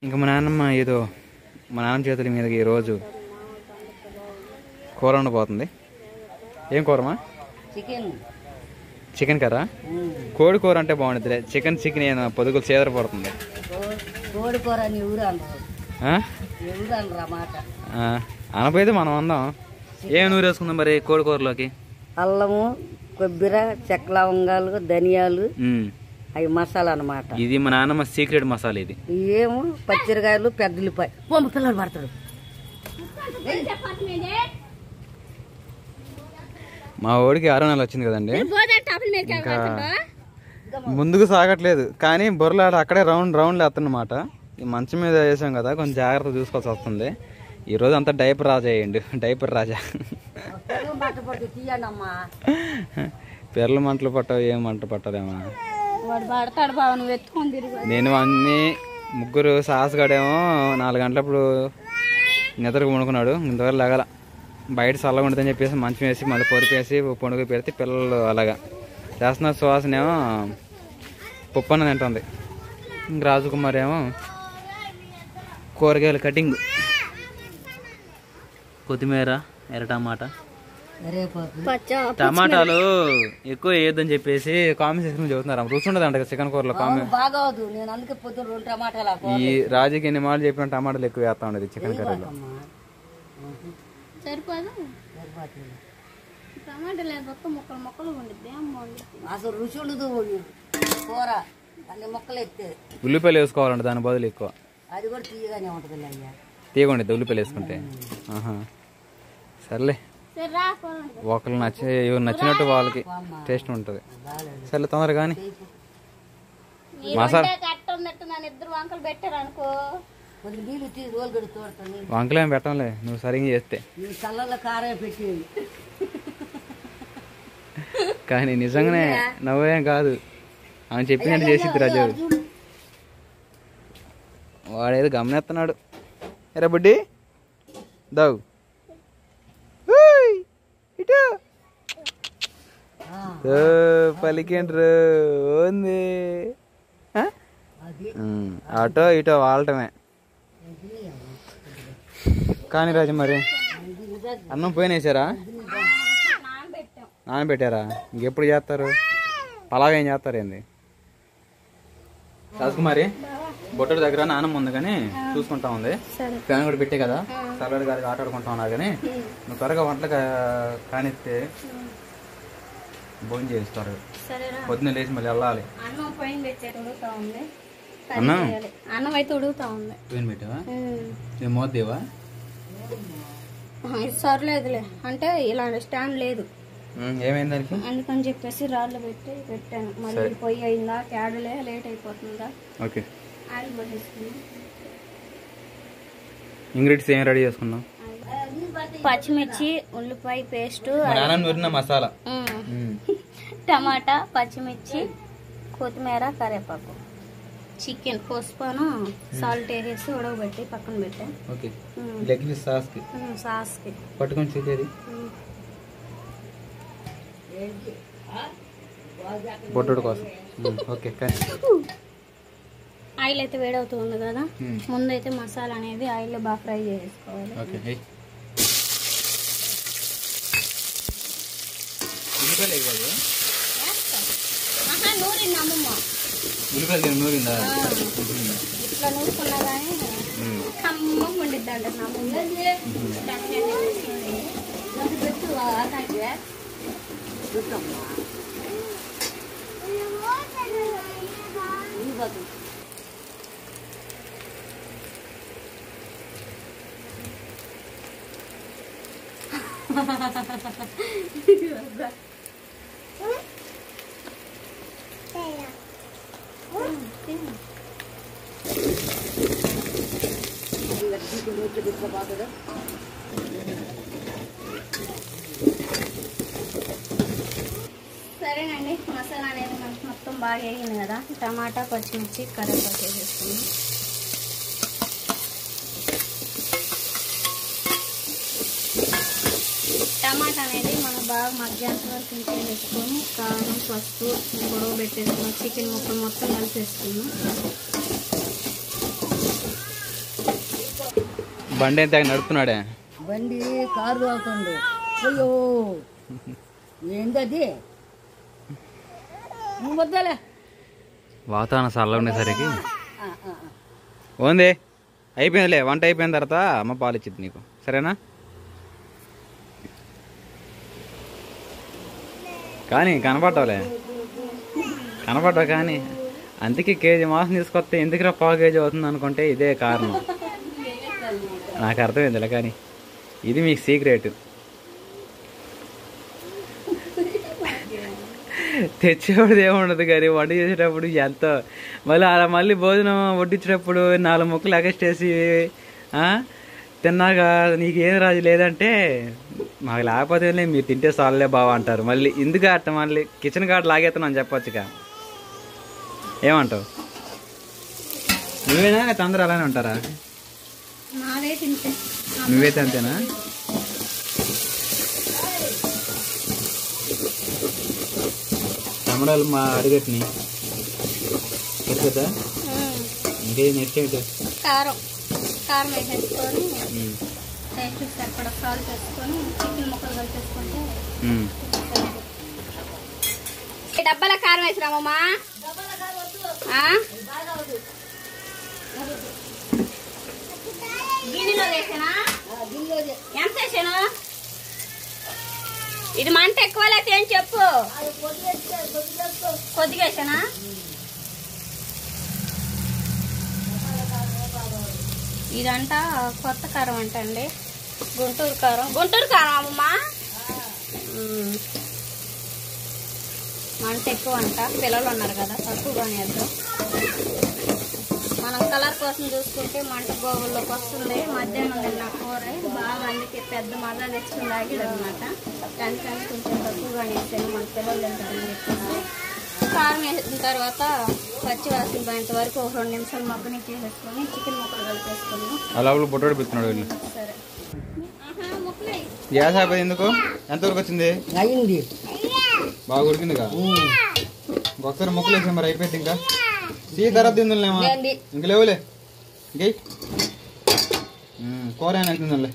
ఇంకా మా నాన్నమ్మ ఏదో మా నాన్న చేతుల మీదకి ఈరోజు కూర ఉండబోతుంది. ఏం కూరమా? చికెన్ కర్రా? కోడి కూర అంటే బాగుంటుంది. చికెన్ పొదుగులు చేదర పడుతుంది. అనపోయితే మనం అందాం. ఏం నూరు వేసుకుందాం మరి కోడి కూరలోకి? అల్లము, కొబ్బరి, చెక్క లవంగాలు, ధనియాలు, అవి మసాలా అన్నమాట. ఇది మా నాన్నమ్మ సీక్రెట్ మసాలా. ఇది ఏమో పచ్చిరకాయలు, పెద్దలిపాయ. పిల్లలు పడతాడు. మా ఓడికి 6 నెలలు వచ్చింది కదండి. ఇంకా ముందుకు సాగట్లేదు కానీ బొర్రలాడ అక్కడే రౌండ్ లేస్తున్నమాట. ఈ మంచం మీద వేసాం కదా, కొంచెం జాగ్రత్త చూసుకోవాల్సి వస్తుంది. ఈరోజు అంతా డైపర్ రాజా అయ్యండు. డైపర్ రాజా. పెర్ల మంటలు పట్టవు, ఏం మంట పట్టదేమో. నేను అన్ని ముగ్గురు సాహసగాడేమో 4 గంటలప్పుడు నిద్రకు వండుకున్నాడు. ఇంతవరకు లేగల. బయట చల్లగా ఉంటుందని చెప్పేసి మంచం వేసి మళ్ళీ పొరిపేసి పొడుగు పెడితే పిల్లలు అలాగా చేస్తున్నారు. సువాసనేమో పప్పన్న తింటుంది. ఇంక రాజకుమార్ ఏమో కూరగాయల కటింగ్, కొత్తిమీర, టమాటాలు ఎక్కువ వేయొద్దని చెప్పేసి కాంబినేషన్ చెబుతున్నారు. రుచి ఉండదు అంట చికెన్ కూరలో. ఈ రాజుకి ఎన్ని మాటలు చెప్పిన టమాటాలు ఎక్కువ వేస్తా ఉండేది చికెన్ కర్రీలో. అసలు రుచి ఉండదు కూర, అన్ని మొక్కలు ఎత్తే. ఉల్లిపాయలు వేసుకోవాలంట దాని బదులు ఎక్కువ. అది కూడా తీయగానే ఉంటుంది అయ్యా. తీయకుండా ఉల్లిపాయలు వేసుకుంటే. సర్లే, ఒకళ్ళు ఎవరు నచ్చినట్టు వాళ్ళకి టేస్ట్ ఉంటుంది. సర్లే తొందరగా కానీ మసాలా వంకలు ఏం పెట్టంలే నువ్వు సరిగ్గా చేస్తే. కానీ నిజంగానే నవ్వేం కాదు, ఆమె చెప్పినట్టు చేసిద్ది రాజు. వాడేదో గమనిస్తున్నాడు. ఎరా బుడ్డి దావు పలికేండ్రు ఉంది. అటో ఇటో వాడటమే. కానీ రాజు మరి అన్నం పోయినేసారా? నానబెట్టారా? ఇంకెప్పుడు చేస్తారు? పలావ్ ఏం చేస్తారు ఏంది? రాజకుమారి బొట్టడి దగ్గర నానమ్మ ఉంది కానీ చూసుకుంటా ఉంది. ఫ్యాన్ కూడా పెట్టే కదా, సర్వర్ గారికి ఆటాడుకుంటా ఉన్నారు. కానీ నువ్వు త్వరగా వంటలు కానిస్తే భోజనం చేస్తారు. పొద్దున్న లేచి మళ్ళీ వెళ్ళాలి. అన్నం అయితే ఉడుగుతా ఉంది. పోయిన పెట్టావా? మోద్దేవా? సర్లేదులే అంటే ఇలాంటి స్టాండ్ లేదు. ఏమైంది దానికి? అందుకని చెప్పేసి రాళ్ళు పెట్టి పెట్టాను. మళ్ళీ పొయ్యి అయిందా, క్యాడలే లేట్ అయిపోతుందా. ఓకే, ఆయిల్ పట్టేసుకుని ఇంగ్రీడియంట్స్ ఏం రెడీ చేసుకున్నాం? పచ్చిమిర్చి, ఉల్లిపాయ పేస్ట్, మసాలా, టమాటా, పచ్చిమిర్చి, కొత్తిమీర, కరివేపాకు, చికెన్ కోసుకొని సాల్ట్ వేసేసి ఉడకబెట్టి పక్కన పెట్టాను. సాస్కి పట్టుకొని చూసేది బొట్టుడు కోసం. ఓకే, ఆయిల్ అయితే వేడవుతుంది కదా, ముందైతే మసాలా అనేది ఆయిల్లో బాగా ఫ్రై చేసుకోవాలి. నూరింది అమ్మమ్మ. ఇట్లా నూరుకున్నా కానీ ఖమ్మం ఉండిద్ది అంట నా ముందు. సరేనండి, మసాలా అనేది మనకు మొత్తం బాగా వేగింది కదా. టమాటా, పచ్చిమిర్చి, కరివేపాకు వేసేసుకున్నాం. టమాటా అనేది మనం బాగా మధ్యాహ్నం వరకు ఇంకేం వేసుకొని కారం, పసుపు, గొడవ పెట్టేసుకున్నాం. చికెన్ ముక్కలు మొత్తం కలిపేసుకున్నాం. బండి ఎంత నడుపుతున్నాడే? బండి కారు అవుతుంది. అయ్యో ఏంటది? నువ్వు వద్దాలే. వాతావరణం చల్లగా ఉండేసరికి ఓంది అయిపోయిందిలే. వంట అయిపోయిన తర్వాత అమ్మ పాలు ఇచ్చింది నీకు, సరేనా? కానీ కనపడ్డావులే, కనపడ్డావు. కానీ అందుకే కేజీ మాసం తీసుకొస్తే ఎందుకురా పావు కేజీ అవుతుంది అనుకుంటే ఇదే కారణం. నాకు అర్థమైందిలే, కానీ ఇది మీకు సీక్రెట్. తెచ్చేవాడు ఏముండదు కానీ వంట చేసేటప్పుడు ఎంతో మళ్ళీ అలా మళ్ళీ భోజనం వడ్డించేటప్పుడు 4 ముక్కలు ఎగస్టేసి తిన్నాక నీకేం రాజు లేదంటే మాకు లేకపోతే మీరు తింటే చాలులే బావ అంటారు. మళ్ళీ ఎందుకు అట్ట మళ్ళీ కిచెన్ కార్డు లాగేస్తున్నాను చెప్పొచ్చుగా. ఏమంటావు? నువ్వేనా అందరూ అలానే ఉంటారా? నువ్వైతే అంతేనా? టమాటాలు మా అడిగట్ని సరిపోతా? ఇంకే నెక్స్ట్ ఏంటి? కారం కారం వేసేసుకొని టేస్ట్ సరిపడా సాల్ట్ వేసుకొని చికెన్ ముక్కలు కలిపేసుకుంటే డబ్బాల కారం వేసిరామమ్మా. గిన్నెలో వేసానా? ఎంత వేసాను? ఇది మంట ఎక్కువ లేకపోతే ఏం చెప్పు. కొద్దిగా వేసానా? ఇదంట కొత్త కారం అంట అండి, గుంటూరు కారం. గుంటూరు కారం అమ్మమ్మా. మంట ఎక్కువ అంట, పిల్లలు ఉన్నారు కదా తక్కువగానే వేద్దాం. మనం కలర్ కోసం చూసుకుంటే మంట గోగుల్లోకి వస్తుంది. మధ్యాహ్నం తిన్న కూర బాగా, అందుకే పెద్ద మజా తెచ్చుకుని తాగిడు అనమాట. దానికని కొంచెం తక్కువగానే వేసాను, మన పిల్లలు తింటారని చెప్పేసి. కారం వేసిన తర్వాత పచ్చి వాసన పోయేంత వరకు ఒక 2 నిమిషాలు మగ్గని చేసేసుకొని చికెన్ ముక్కలు కలిపేసుకున్నాం. అలా బొట్టడు పెడుతున్నాడు. సరే గ్యాస్ అయిపోయింది. ఎందుకు? ఎంతవరకు వచ్చింది? అయింది, బాగా ఉడికిందిగా. ఒకసారి ముక్కలు వేసాం మరి అయిపోయింది. ఇంకా తర్వాత తిందులేమా? ఇంక లేవులే. ఇంకే కూర అయినా తిందులే.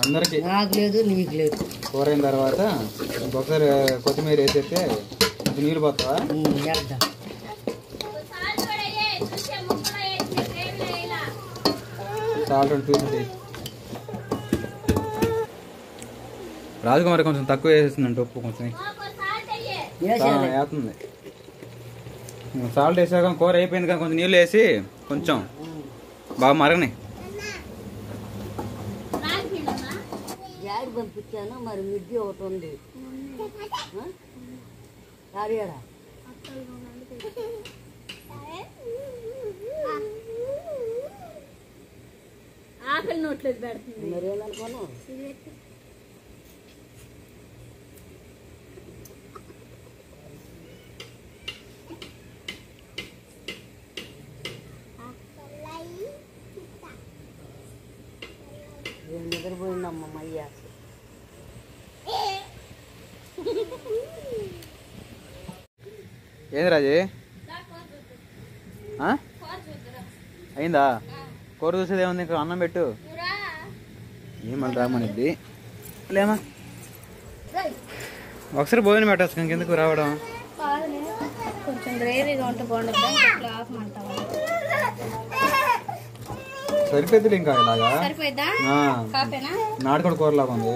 అందరికి నాకు లేదు, నీకు లేదు. కూర అయిన తర్వాత ఇంకొకసారి కొత్తిమీర వేసేస్తే కొంచెం నీళ్ళు పోతావా? సాల్ట్ చూసి రాజకుమారి కొంచెం తక్కువ వేసేస్తుందంట ఉప్పు. కొంచెం వేస్తుంది. సాల్ట్ వేసాక కూర అయిపోయింది కానీ కొంచెం నీళ్ళు వేసి కొంచెం బాగా మరగని. యాడ్ పంపించాను, మరి మిద్ది ఒకటి ఉంది. ఆకలి నోట్లేదు పెడుతుంది. మరి ఏమనుకోను. నిద్రపోయిందమ్మ మయ్య. ఏంది రాజీ? అయిందా? కూర చూసేది ఏముంది? ఇంకా అన్నం పెట్టు. ఏమని రామనిద్ది లేమా? ఒకసారి భోజనం పెట్టచ్చు, ఇంకెందుకు రావడం? కొంచెం గ్రేవీగా ఉంటే బాగుంటుంది. సరిపోద్ది ఇంకా ఇలాగా. సరిపోయిద్దా? నాటుకోడి కూరలాగా ఉంది.